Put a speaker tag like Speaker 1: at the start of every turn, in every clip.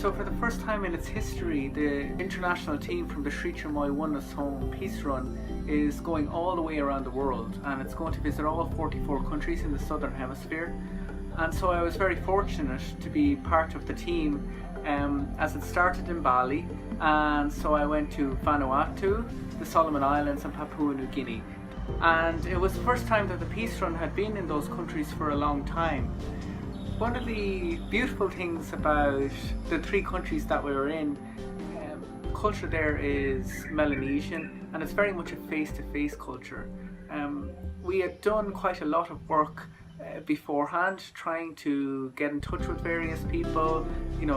Speaker 1: So for the first time in its history, the international team from the Sri Chinmoy One Us Home Peace Run is going all the way around the world, and it's going to visit all 44 countries in the Southern Hemisphere. And so I was very fortunate to be part of the team as it started in Bali, and so I went to Vanuatu, the Solomon Islands and Papua New Guinea. And it was the first time that the Peace Run had been in those countries for a long time. One of the beautiful things about the three countries that we were in, culture there is Melanesian, and it's very much a face-to-face culture. We had done quite a lot of work beforehand, trying to get in touch with various people,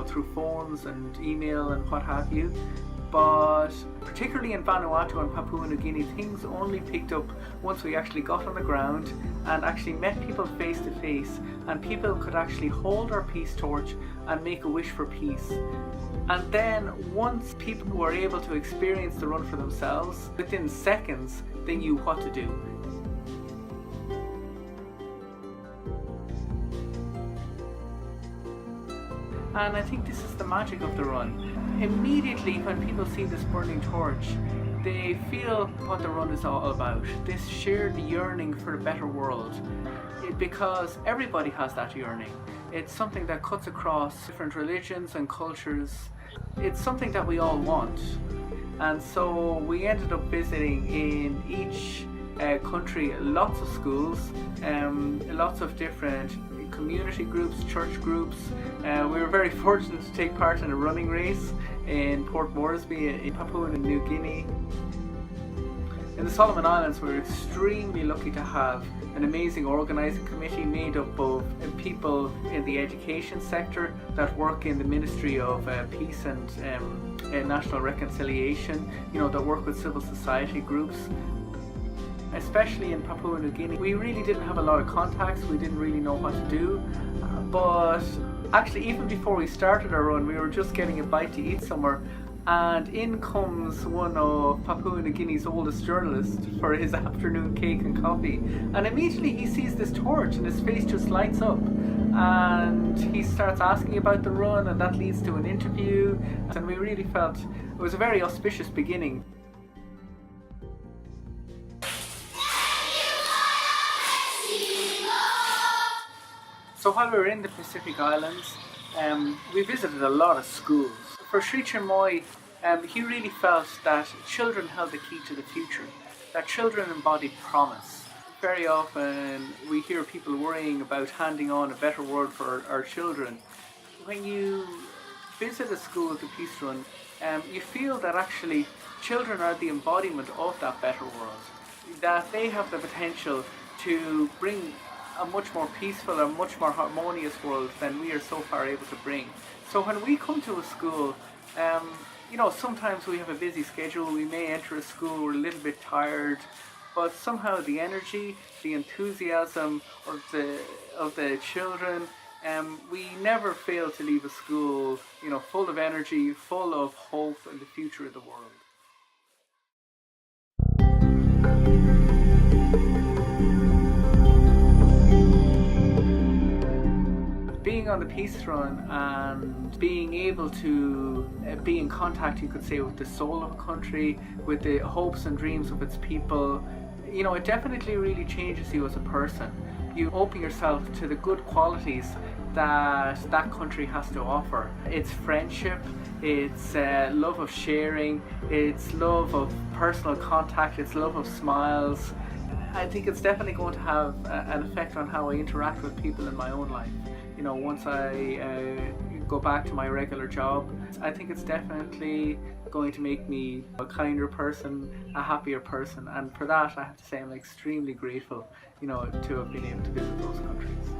Speaker 1: through phones and email and what have you. But particularly in Vanuatu and Papua New Guinea, things only picked up once we actually got on the ground and actually met people face to face, and people could actually hold our peace torch and make a wish for peace. And then once people were able to experience the run for themselves, within seconds they knew what to do. And I think this is the magic of the run. Immediately when people see this burning torch, they feel what the run is all about, this shared yearning for a better world. Because everybody has that yearning. It's something that cuts across different religions and cultures. It's something that we all want. And so we ended up visiting in each country lots of schools, lots of different community groups, church groups. We were very fortunate to take part in a running race in Port Moresby in Papua New Guinea. In the Solomon Islands, we were extremely lucky to have an amazing organising committee made up of people in the education sector that work in the Ministry of Peace and National Reconciliation, that work with civil society groups. Especially in Papua New Guinea, we really didn't have a lot of contacts, we didn't really know what to do, but actually even before we started our run, we were just getting a bite to eat somewhere, and in comes one of Papua New Guinea's oldest journalists for his afternoon cake and coffee, and immediately he sees this torch and his face just lights up, and he starts asking about the run, and that leads to an interview, and we really felt it was a very auspicious beginning. So while we were in the Pacific Islands, we visited a lot of schools. For Sri Chinmoy, he really felt that children held the key to the future, that children embodied promise. Very often we hear people worrying about handing on a better world for our children. When you visit a school at the Peace Run, you feel that actually children are the embodiment of that better world, that they have the potential to bring a much more peaceful and much more harmonious world than we are so far able to bring. So when we come to a school, sometimes we have a busy schedule, we may enter a school, we're a little bit tired, but somehow the energy, the enthusiasm of the children, we never fail to leave a school, full of energy, full of hope in the future of the world. Being on the Peace Run and being able to be in contact, you could say, with the soul of a country, with the hopes and dreams of its people, it definitely really changes you as a person. You open yourself to the good qualities that country has to offer. It's friendship, it's love of sharing, it's love of personal contact, it's love of smiles. I think it's definitely going to have an effect on how I interact with people in my own life. Once I go back to my regular job, I think it's definitely going to make me a kinder person, a happier person, and for that I have to say I'm extremely grateful, to have been able to visit those countries.